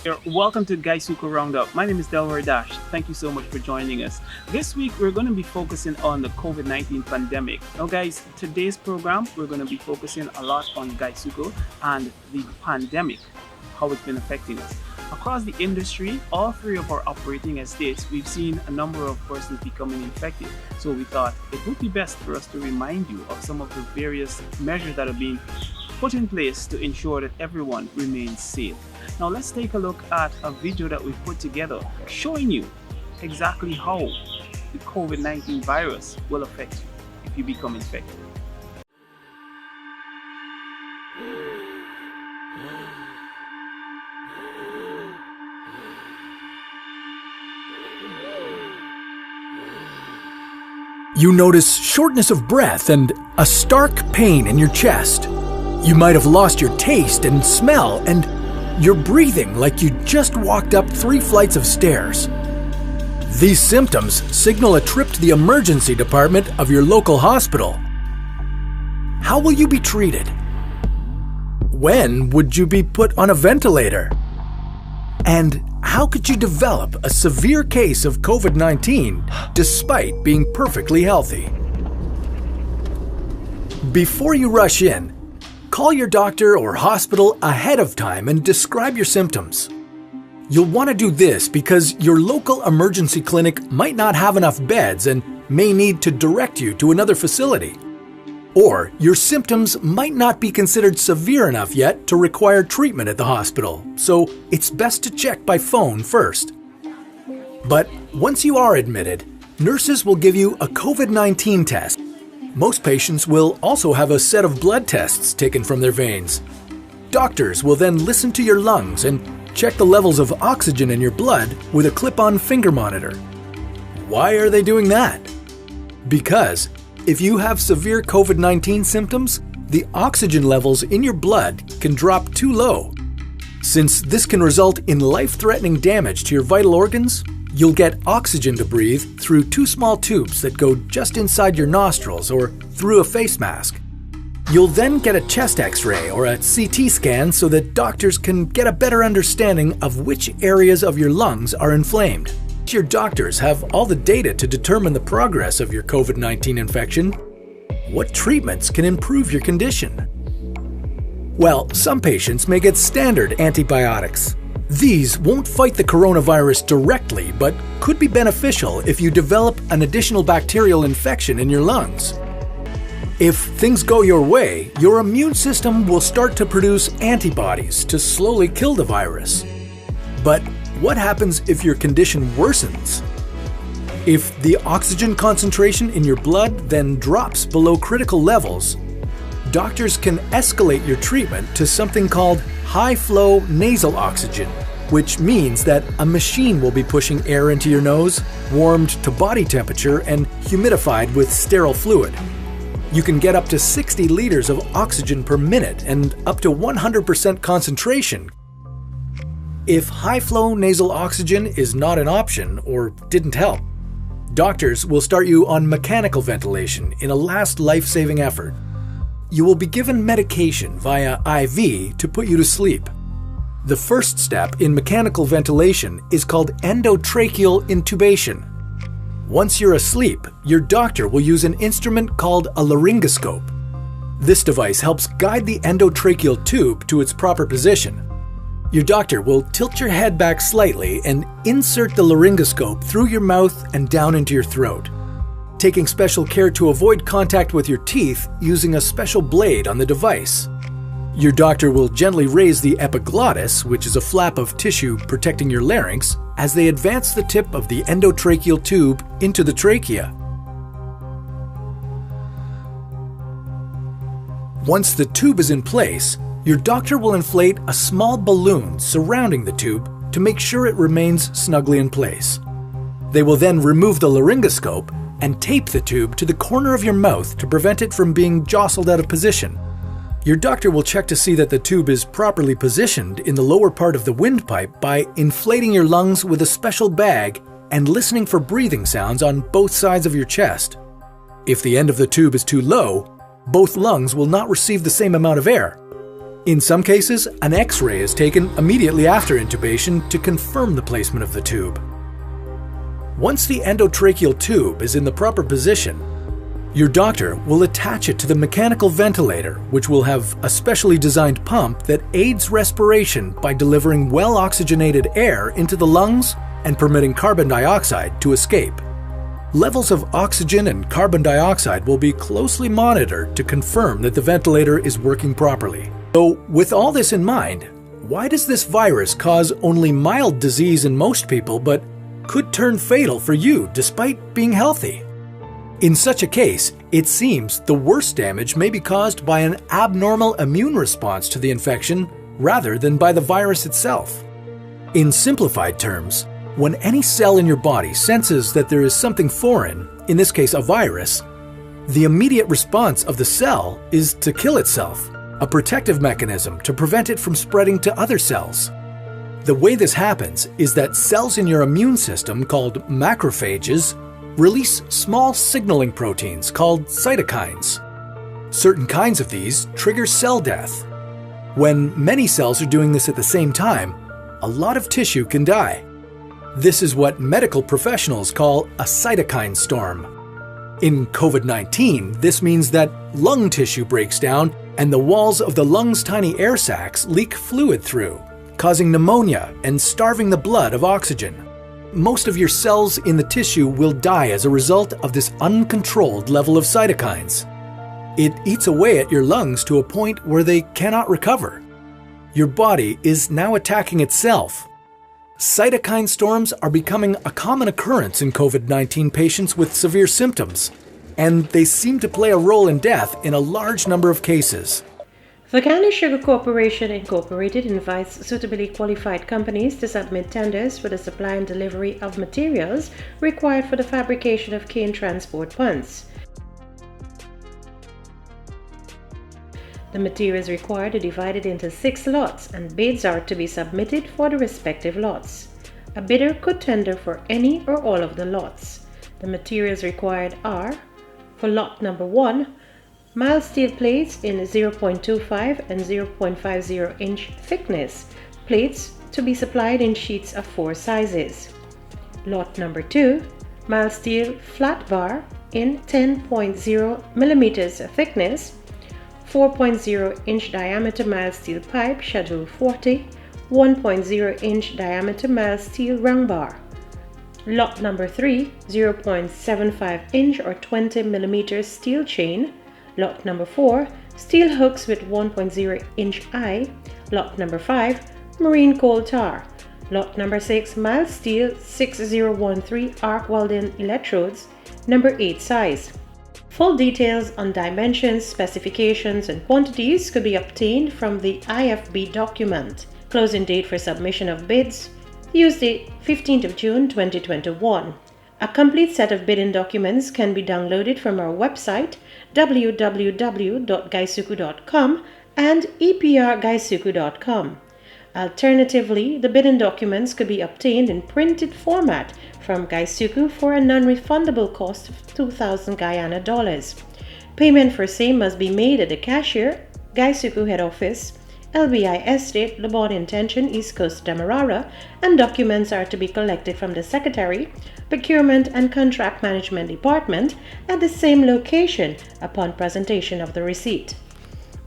Welcome to GuySuCo ROundUp. My name is Delroy Dash. Thank you so much for joining us. This week, we're going to be focusing on the COVID-19 pandemic. Now, guys, today's program, we're going to be focusing a lot on GuySuCo and the pandemic, how it's been affecting us. Across the industry, all three of our operating estates, we've seen a number of persons becoming infected. So we thought it would be best for us to remind you of some of the various measures that are being put in place to ensure that everyone remains safe. Now let's take a look at a video that we've put together showing you exactly how the COVID-19 virus will affect you if you become infected. You notice shortness of breath and a stark pain in your chest. You might have lost your taste and smell, and you're breathing like you just walked up 3 flights of stairs. These symptoms signal a trip to the emergency department of your local hospital. How will you be treated? When would you be put on a ventilator? And how could you develop a severe case of COVID-19 despite being perfectly healthy? Before you rush in, call your doctor or hospital ahead of time and describe your symptoms. You'll want to do this because your local emergency clinic might not have enough beds and may need to direct you to another facility. Or your symptoms might not be considered severe enough yet to require treatment at the hospital, so it's best to check by phone first. But once you are admitted, nurses will give you a COVID-19 test. Most patients will also have a set of blood tests taken from their veins. Doctors will then listen to your lungs and check the levels of oxygen in your blood with a clip-on finger monitor. Why are they doing that? Because if you have severe COVID-19 symptoms, the oxygen levels in your blood can drop too low. Since this can result in life-threatening damage to your vital organs, you'll get oxygen to breathe through 2 small tubes that go just inside your nostrils or through a face mask. You'll then get a chest X-ray or a CT scan so that doctors can get a better understanding of which areas of your lungs are inflamed. Your doctors have all the data to determine the progress of your COVID-19 infection. What treatments can improve your condition? Well, some patients may get standard antibiotics. These won't fight the coronavirus directly, but could be beneficial if you develop an additional bacterial infection in your lungs. If things go your way, your immune system will start to produce antibodies to slowly kill the virus. But what happens if your condition worsens? If the oxygen concentration in your blood then drops below critical levels, doctors can escalate your treatment to something called high-flow nasal oxygen, which means that a machine will be pushing air into your nose, warmed to body temperature and humidified with sterile fluid. You can get up to 60 liters of oxygen per minute and up to 100% concentration. If high-flow nasal oxygen is not an option or didn't help, doctors will start you on mechanical ventilation in a last life-saving effort. You will be given medication via IV to put you to sleep. The first step in mechanical ventilation is called endotracheal intubation. Once you're asleep, your doctor will use an instrument called a laryngoscope. This device helps guide the endotracheal tube to its proper position. Your doctor will tilt your head back slightly and insert the laryngoscope through your mouth and down into your throat, taking special care to avoid contact with your teeth using a special blade on the device. Your doctor will gently raise the epiglottis, which is a flap of tissue protecting your larynx, as they advance the tip of the endotracheal tube into the trachea. Once the tube is in place, your doctor will inflate a small balloon surrounding the tube to make sure it remains snugly in place. They will then remove the laryngoscope and tape the tube to the corner of your mouth to prevent it from being jostled out of position. Your doctor will check to see that the tube is properly positioned in the lower part of the windpipe by inflating your lungs with a special bag and listening for breathing sounds on both sides of your chest. If the end of the tube is too low, both lungs will not receive the same amount of air. In some cases, an X-ray is taken immediately after intubation to confirm the placement of the tube. Once the endotracheal tube is in the proper position, your doctor will attach it to the mechanical ventilator, which will have a specially designed pump that aids respiration by delivering well-oxygenated air into the lungs and permitting carbon dioxide to escape. Levels of oxygen and carbon dioxide will be closely monitored to confirm that the ventilator is working properly. So, with all this in mind, why does this virus cause only mild disease in most people but could turn fatal for you despite being healthy? In such a case, it seems the worst damage may be caused by an abnormal immune response to the infection rather than by the virus itself. In simplified terms, when any cell in your body senses that there is something foreign, in this case a virus, the immediate response of the cell is to kill itself, a protective mechanism to prevent it from spreading to other cells. The way this happens is that cells in your immune system called macrophages release small signaling proteins called cytokines. Certain kinds of these trigger cell death. When many cells are doing this at the same time, a lot of tissue can die. This is what medical professionals call a cytokine storm. In COVID-19, this means that lung tissue breaks down and the walls of the lungs' tiny air sacs leak fluid through, causing pneumonia and starving the blood of oxygen. Most of your cells in the tissue will die as a result of this uncontrolled level of cytokines. It eats away at your lungs to a point where they cannot recover. Your body is now attacking itself. Cytokine storms are becoming a common occurrence in COVID-19 patients with severe symptoms, and they seem to play a role in death in a large number of cases. The GuySuCo Corporation Incorporated invites suitably qualified companies to submit tenders for the supply and delivery of materials required for the fabrication of cane transport punts. The materials required are divided into 6 lots, and bids are to be submitted for the respective lots. A bidder could tender for any or all of the lots. The materials required are, for lot number 1, mild steel plates in 0.25 and 0.50 inch thickness, plates to be supplied in sheets of 4 sizes. Lot number 2, mild steel flat bar in 10.0 millimeters thickness, 4.0 inch diameter mild steel pipe schedule 40, 1.0 inch diameter mild steel round bar. Lot number 3, 0.75 inch or 20 millimeters steel chain. Lot number 4, steel hooks with 1.0 inch eye. Lot number 5, marine coal tar. Lot number 6, mild steel 6013 arc welding electrodes, number 8 size. Full details on dimensions, specifications, and quantities could be obtained from the IFB document. Closing date for submission of bids, Tuesday, 15th of June 2021. A complete set of bidding documents can be downloaded from our website www.GuySuCo.com and eprGuySuCo.com. Alternatively, the bidding documents could be obtained in printed format from GuySuCo for a non-refundable cost of 2,000 Guyana dollars. Payment for same must be made at the cashier, GuySuCo Head Office, LBI Estate, Lebon Intention, East Coast, Demerara, and documents are to be collected from the Secretary, Procurement and Contract Management Department at the same location upon presentation of the receipt.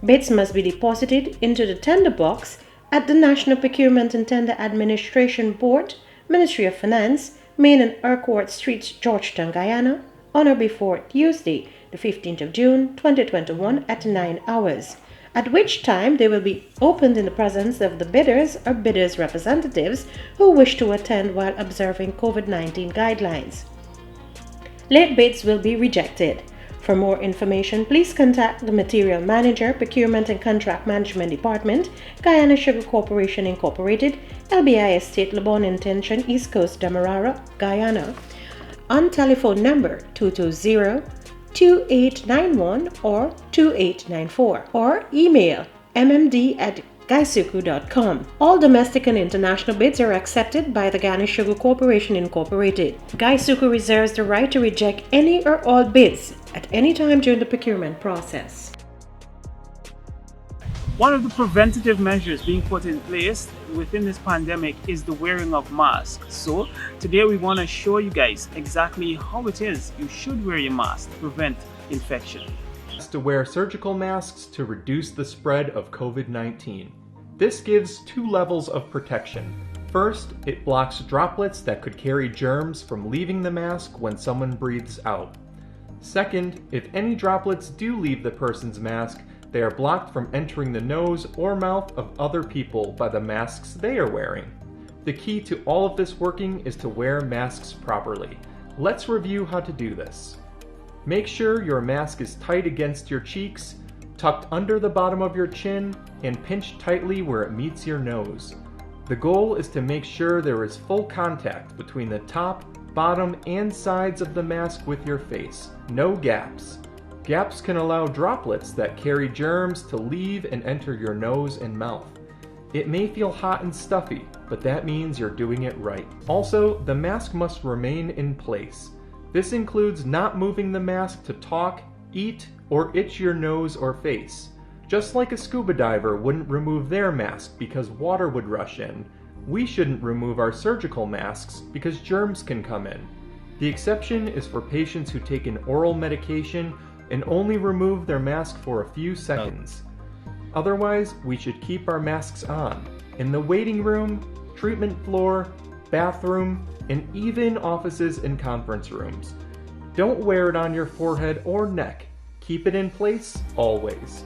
Bids must be deposited into the tender box at the National Procurement and Tender Administration Board, Ministry of Finance, Main and Urquhart Streets, Georgetown, Guyana, on or before Tuesday, the 15th of June, 2021 at 9 hours, at which time they will be opened in the presence of the bidders or bidders' representatives who wish to attend while observing COVID-19 guidelines. Late bids will be rejected. For more information, please contact the Material Manager, Procurement and Contract Management Department, GuySuCo Corporation Incorporated, LBI Estate, Lebon Intention, East Coast, Demerara, Guyana, on telephone number 220-2891 or 2894, or email mmd@GuySuCo.com. All domestic and international bids are accepted by the GuySuCo Corporation Incorporated. GuySuCo reserves the right to reject any or all bids at any time during the procurement process. One of the preventative measures being put in place within this pandemic is the wearing of masks. So today we want to show you guys exactly how it is you should wear your mask to prevent infection. To wear surgical masks to reduce the spread of COVID-19. This gives two levels of protection. First, it blocks droplets that could carry germs from leaving the mask when someone breathes out. Second, if any droplets do leave the person's mask, they are blocked from entering the nose or mouth of other people by the masks they are wearing. The key to all of this working is to wear masks properly. Let's review how to do this. Make sure your mask is tight against your cheeks, tucked under the bottom of your chin, and pinched tightly where it meets your nose. The goal is to make sure there is full contact between the top, bottom, and sides of the mask with your face. No gaps. Gaps can allow droplets that carry germs to leave and enter your nose and mouth. It may feel hot and stuffy, but that means you're doing it right. Also, the mask must remain in place. This includes not moving the mask to talk, eat, or itch your nose or face. Just like a scuba diver wouldn't remove their mask because water would rush in, we shouldn't remove our surgical masks because germs can come in. The exception is for patients who take an oral medication and only remove their mask for a few seconds. Otherwise, we should keep our masks on in the waiting room, treatment floor, bathroom, and even offices and conference rooms. Don't wear it on your forehead or neck. Keep it in place always.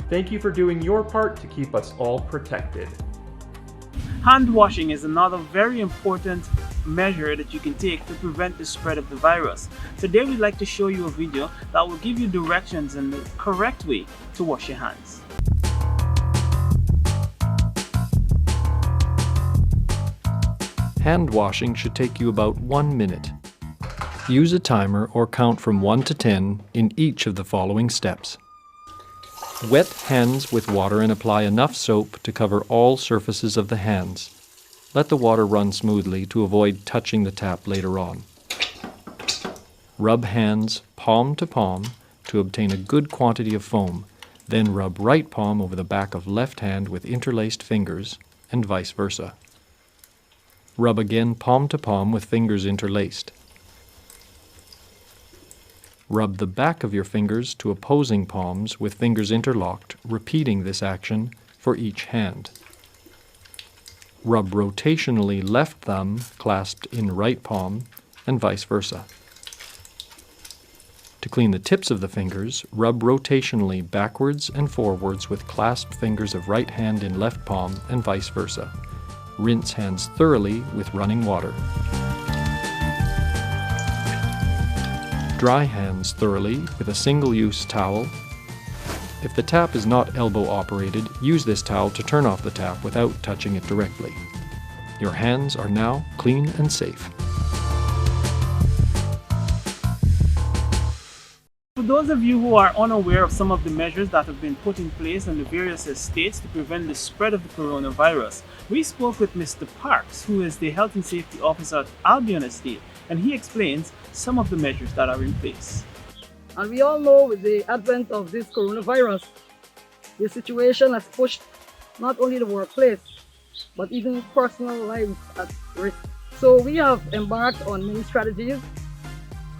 Thank you for doing your part to keep us all protected. Hand washing is another very important measure that you can take to prevent the spread of the virus. Today we'd like to show you a video that will give you directions and the correct way to wash your hands. Hand washing should take you about 1 minute. Use a timer or count from 1 to 10 in each of the following steps. Wet hands with water and apply enough soap to cover all surfaces of the hands. Let the water run smoothly to avoid touching the tap later on. Rub hands palm to palm to obtain a good quantity of foam. Then rub right palm over the back of left hand with interlaced fingers, and vice versa. Rub again palm to palm with fingers interlaced. Rub the back of your fingers to opposing palms with fingers interlocked, repeating this action for each hand. Rub rotationally left thumb clasped in right palm, and vice versa. To clean the tips of the fingers, rub rotationally backwards and forwards with clasped fingers of right hand in left palm, and vice versa. Rinse hands thoroughly with running water. Dry hands thoroughly with a single-use towel. If the tap is not elbow operated, use this towel to turn off the tap without touching it directly. Your hands are now clean and safe. For those of you who are unaware of some of the measures that have been put in place in the various states to prevent the spread of the coronavirus, we spoke with Mr. Parks, who is the Health and Safety Officer at Albion Estate, and he explains some of the measures that are in place. And we all know with the advent of this coronavirus, the situation has pushed not only the workplace, but even personal lives at risk. So we have embarked on many strategies.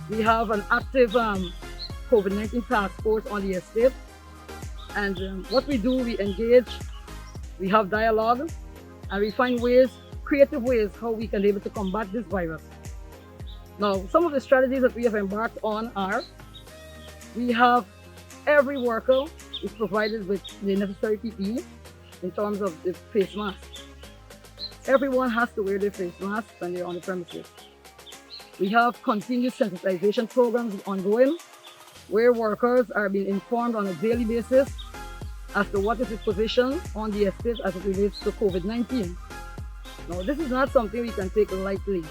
We have an active COVID-19 task force on the estate. And what we do, we engage, we have dialogue, and we find ways, creative ways, how we can be able to combat this virus. Now, some of the strategies that we have embarked on are, we have every worker is provided with the necessary PPE in terms of the face mask. Everyone has to wear their face mask when they're on the premises. We have continuous sensitization programs ongoing, where workers are being informed on a daily basis as to what is the position on the estate as it relates to COVID-19. Now, this is not something we can take lightly.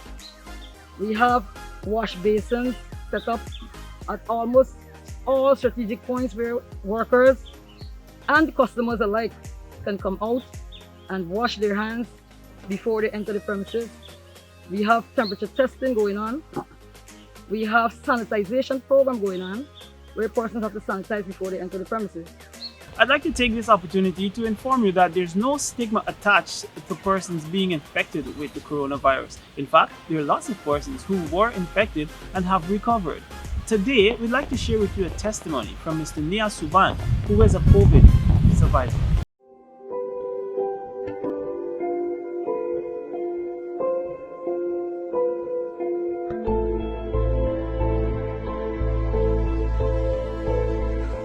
We have wash basins set up at almost all strategic points where workers and customers alike can come out and wash their hands before they enter the premises. We have temperature testing going on. We have sanitization program going on, where persons have to sanitize before they enter the premises. I'd like to take this opportunity to inform you that there's no stigma attached to persons being infected with the coronavirus. In fact, there are lots of persons who were infected and have recovered. Today, we'd like to share with you a testimony from Mr. Nia Suban, who is a COVID survivor.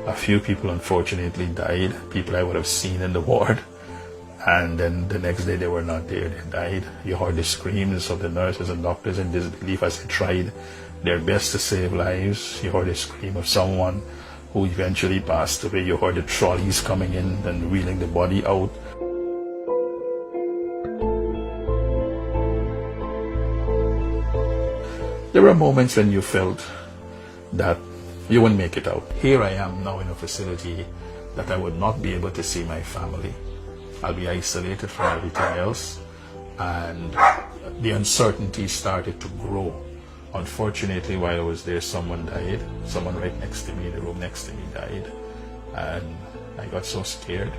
A few people unfortunately died, people I would have seen in the ward, and then the next day they were not there, they died. You heard the screams of the nurses and doctors in disbelief as they tried their best to save lives. You heard the scream of someone who eventually passed away. You heard the trolleys coming in and wheeling the body out. There were moments when you felt that you wouldn't make it out. Here I am now in a facility that I would not be able to see my family. I'll be isolated from everything else, and the uncertainty started to grow. Unfortunately, while I was there, someone died. Someone right next to me, in the room next to me, died. And I got so scared,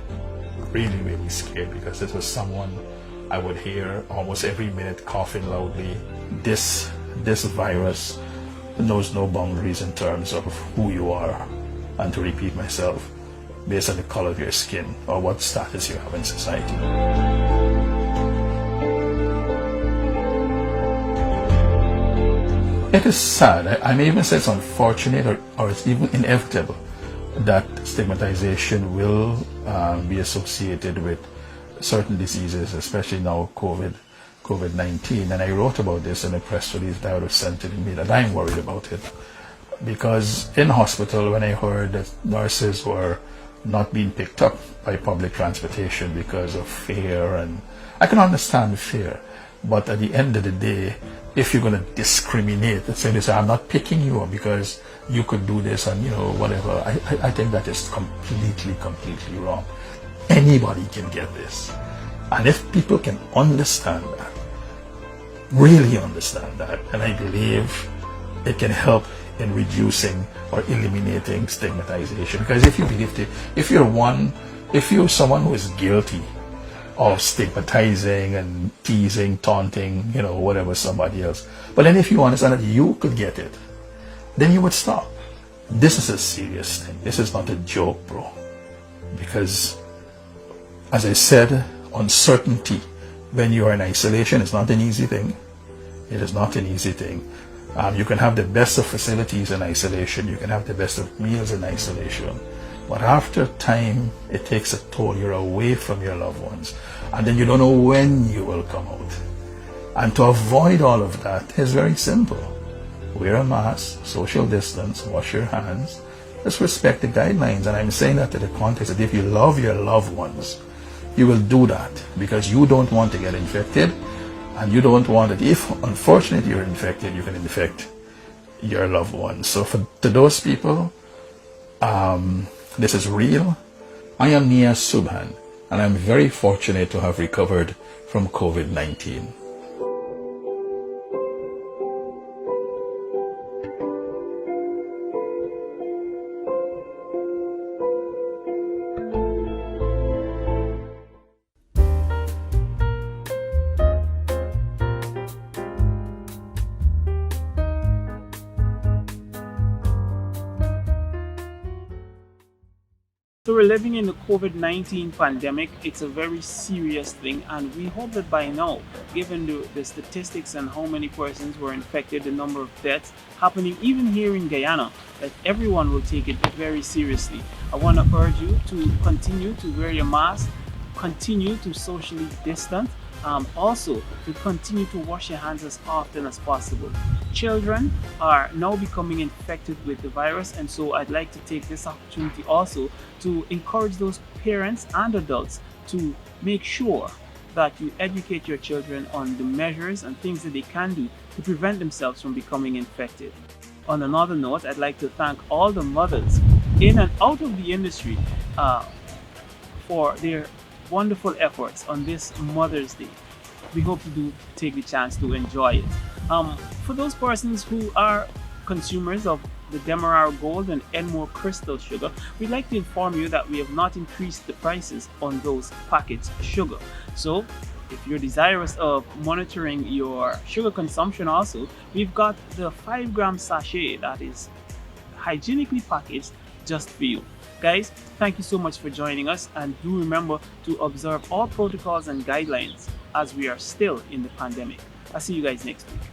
really, really scared, because this was someone I would hear almost every minute coughing loudly. This virus knows no boundaries in terms of who you are. And to repeat myself, based on the color of your skin or what status you have in society. It is sad. I may even say it's unfortunate or it's even inevitable that stigmatization will be associated with certain diseases, especially now COVID-19. And I wrote about this in a press release that I would have sent to me, that I'm worried about it. Because in hospital, when I heard that nurses were not being picked up by public transportation because of fear, and I can understand fear, but at the end of the day, if you're going to discriminate and say, I'm not picking you up because you could do this and whatever, I think that is completely wrong. Anybody can get this. And if people can understand that, really understand that, and I believe it can help in reducing or eliminating stigmatization. Because if you believe if you're someone who is guilty of stigmatizing and teasing, taunting, whatever somebody else, but then if you understand that you could get it, then you would stop. This is a serious thing. This is not a joke, bro. Because, as I said, uncertainty when you are in isolation is not an easy thing. It is not an easy thing. You can have the best of facilities in isolation. You can have the best of meals in isolation. But after time, it takes a toll. You're away from your loved ones. And then you don't know when you will come out. And to avoid all of that is very simple. Wear a mask, social distance, wash your hands. Just respect the guidelines. And I'm saying that to the context that if you love your loved ones, you will do that because you don't want to get infected. And you don't want it. If unfortunately you're infected, you can infect your loved ones. So to those people, this is real. I am Nia Suban, and I'm very fortunate to have recovered from COVID-19. So we're living in the COVID-19 pandemic. It's a very serious thing, and we hope that by now, given the statistics and how many persons were infected, the number of deaths happening even here in Guyana, that everyone will take it very seriously. I want to urge you to continue to wear your mask, continue to socially distance, also to continue to wash your hands as often as possible. Children are now becoming infected with the virus, and so I'd like to take this opportunity also to encourage those parents and adults to make sure that you educate your children on the measures and things that they can do to prevent themselves from becoming infected. On another note, I'd like to thank all the mothers in and out of the industry for their wonderful efforts on this Mother's Day. We hope you do take the chance to enjoy it. For those persons who are consumers of the Demerara Gold and Enmore Crystal sugar, we'd like to inform you that we have not increased the prices on those packaged sugar. So if you're desirous of monitoring your sugar consumption also, we've got the 5-gram sachet that is hygienically packaged just for you. Guys, thank you so much for joining us, and do remember to observe all protocols and guidelines as we are still in the pandemic. I'll see you guys next week.